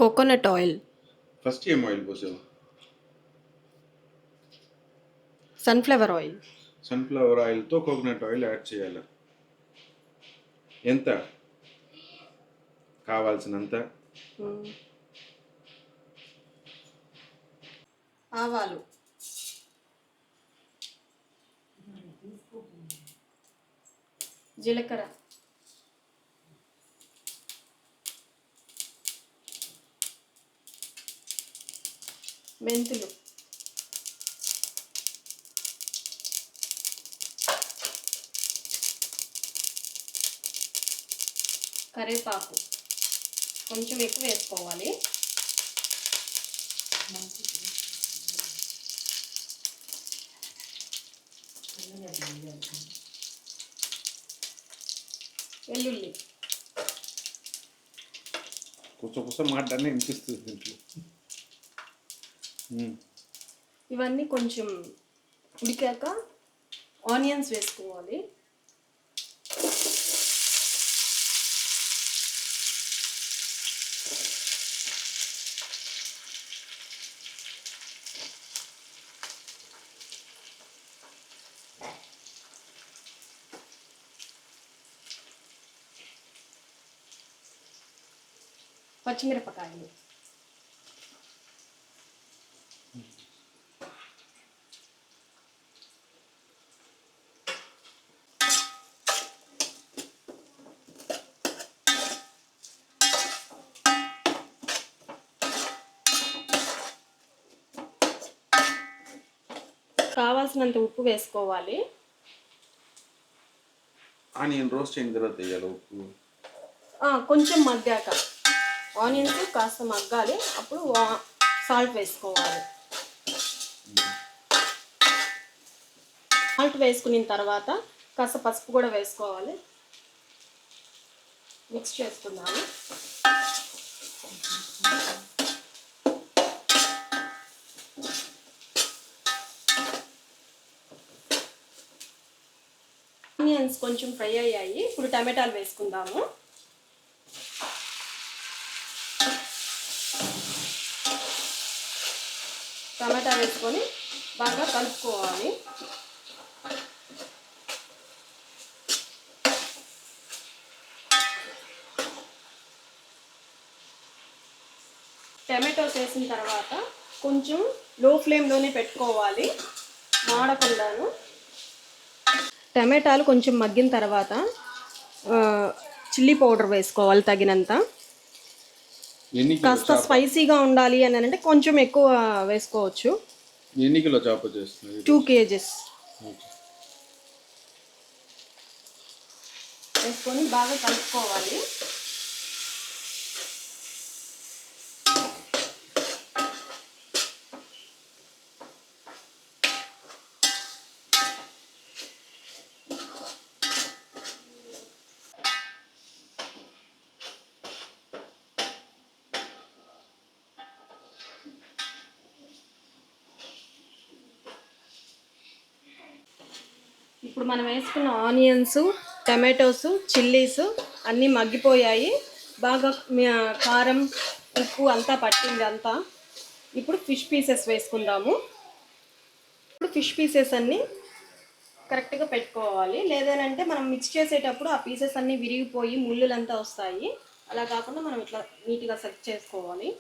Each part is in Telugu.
కోకోనట్ ఆయిల్, ఫస్ట్ ఏం ఆయిల్ పోసావు? Sunflower oil. సన్ఫ్లవర్ ఆయిల్తో కోకోనట్ ఆయిల్ యాడ్ చేయాలి. ఎంత కావాల్సినంత. ఆవాలు, జీలకర్ర, మెంతులు, కరివేపాకు కొంచెం ఎక్కువ వేసుకోవాలి. వెల్లుల్లి. కొంచెం మాట్లాడినా వినిపిస్తుంది దీంట్లో. ఇవన్నీ కొంచెం ఉడికాక ఆనియన్స్ వేసుకోవాలి. పచ్చిమిరపకాయలు, కావాల్సినంత ఉప్పు వేసుకోవాలి. ఆనియన్ రోస్ట్ అయిన తర్వాత వేయాలి ఉప్పు. కొంచెం మగ్గాక ఆనియన్స్ కాస్త మగ్గాలి, అప్పుడు సాల్ట్ వేసుకోవాలి. సాల్ట్ వేసుకున్న తర్వాత కాస్త పసుపు కూడా వేసుకోవాలి. మిక్స్ చేసుకుందాము. ఆనియన్స్ కొంచెం ఫ్రై అయ్యాయి, ఇప్పుడు టమాటాలు వేసుకుందాము. టమాటా వేసుకొని బాగా కలుపుకోవాలి. టమాటోస్ వేసిన తర్వాత కొంచెం లో ఫ్లేమ్లోనే పెట్టుకోవాలి, మాడకుండాను. టమాటాలు కొంచెం మగ్గిన తర్వాత చిల్లీ పౌడర్ వేసుకోవాలి తగినంత. కాస్త స్పైసీగా ఉండాలి అని అంటే కొంచెం ఎక్కువ వేసుకోవచ్చు. ఎన్ని కిలో చేప చేస్తున్నారు? 2 kgs వేసుకొని బాగా కలుపుకోవాలి. ఇప్పుడు మనం వేసుకున్న ఆనియన్స్, టమాటోస్, చిల్లీస్ అన్నీ మగ్గిపోయాయి. బాగా కారం, ఉప్పు అంతా పట్టింది అంతా. ఇప్పుడు ఫిష్ పీసెస్ వేసుకుందాము. ఇప్పుడు ఫిష్ పీసెస్ అన్నీ కరెక్ట్గా పెట్టుకోవాలి, లేదంటే మనం మిక్స్ చేసేటప్పుడు ఆ పీసెస్ అన్నీ విరిగిపోయి ముళ్ళులంతా వస్తాయి. అలా కాకుండా మనం ఇట్లా నీట్గా సెట్ చేసుకోవాలి.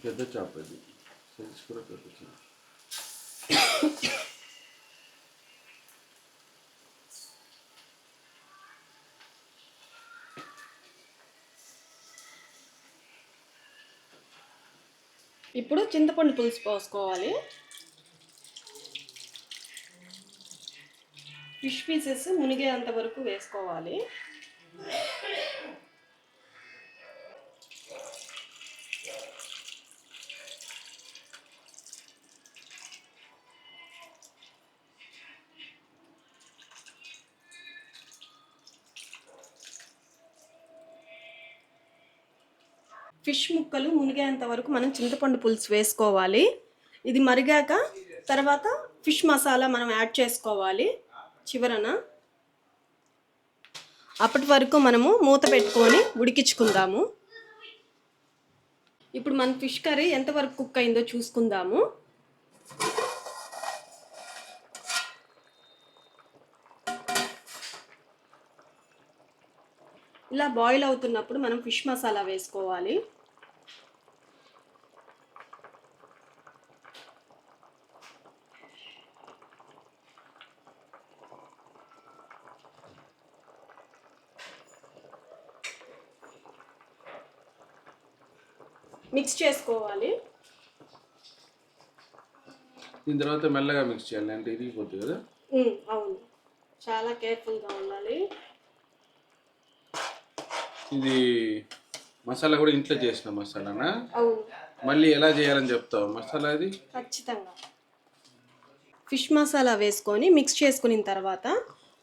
పెద్ద చేప ఇది, సైజ్ కూడా పెద్ద చేప. ఇప్పుడు చింతపండు పులుసు పోసుకోవాలి. ఫిష్ పీసెస్ మునిగేంత వరకు వేసుకోవాలి. ఫిష్ ముక్కలు మునిగేంత వరకు మనం చింతపండు పులుసు వేసుకోవాలి. ఇది మరిగాక తర్వాత ఫిష్ మసాలా మనం యాడ్ చేసుకోవాలి. చివరన. అప్పటి వరకు మనము మూత పెట్టుకొని ఉడికించుకుందాము. ఇప్పుడు మన ఫిష్ కర్రీ ఎంతవరకు కుక్ అయిందో చూసుకుందాము. ఇలా బాయిల్ అవుతున్నప్పుడు మనం ఫిష్ మసాలా వేసుకోవాలి. మిక్స్ చేసుకోవాలి. దీని తర్వాత మెల్లగా మిక్స్ చేయాలి, అంటే ఇరిగిపోతుంది కదా. అవును, చాలా కేర్ఫుల్గా ఉండాలి. ఇది మసాలా కూడా ఇంట్లో చేసిన మసాలానా? అవును. మళ్ళీ ఎలా చేయాలని చెప్తావు మసాలా? అది ఖచ్చితంగా ఫిష్ మసాలా వేసుకొని మిక్స్ చేసుకున్న తర్వాత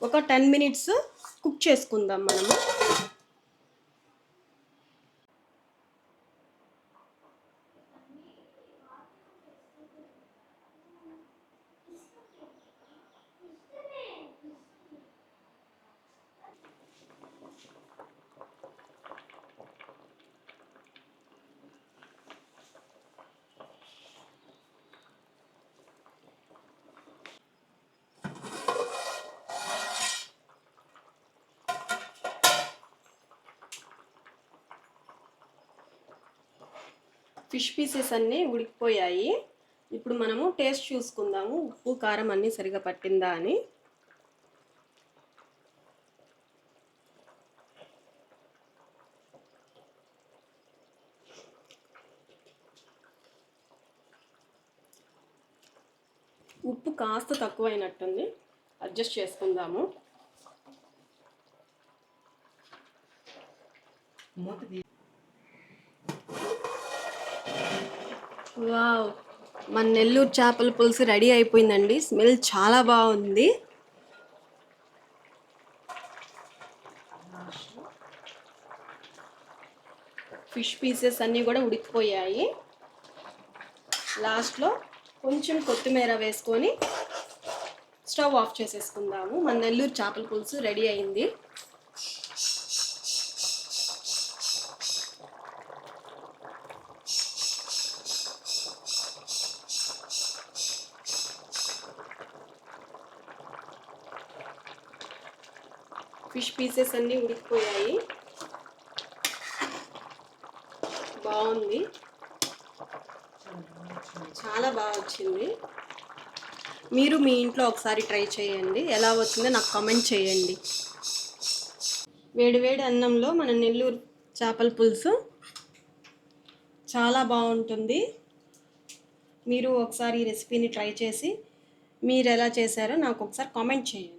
ఒక 10 మినిట్స్ కుక్ చేసుకుందాం మనము. ఫిష్ పీసెస్ అన్నీ ఉడికిపోయాయి. ఇప్పుడు మనము టేస్ట్ చూసుకుందాము, ఉప్పు కారం అన్నీ సరిగా పట్టిందా అని. ఉప్పు కాస్త తక్కువైనట్టుంది, అడ్జస్ట్ చేసుకుందాము. వావ్, మన నెల్లూరు చేపల పులుసు రెడీ అయిపోయిందండి. స్మెల్ చాలా బాగుంది. ఫిష్ పీసెస్ అన్నీ కూడా ఉడికిపోయాయి. లాస్ట్లో కొంచెం కొత్తిమీర వేసుకొని స్టవ్ ఆఫ్ చేసేసుకుందాము. మన నెల్లూరు చేపల పులుసు రెడీ అయింది. ఫిష్ పీసెస్ అన్నీ ఉడికిపోయాయి. బాగుంది, చాలా బాగా వచ్చింది. మీరు మీ ఇంట్లో ఒకసారి ట్రై చేయండి, ఎలా వచ్చిందో నాకు కామెంట్ చేయండి. వేడివేడి అన్నంలో మన నెల్లూరు చేపల పులుసు చాలా బాగుంటుంది. మీరు ఒకసారి ఈ రెసిపీని ట్రై చేసి మీరు ఎలా చేశారో నాకు ఒకసారి కామెంట్ చేయండి.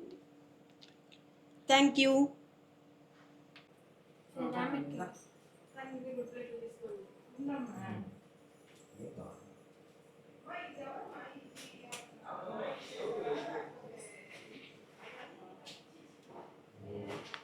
Thank you.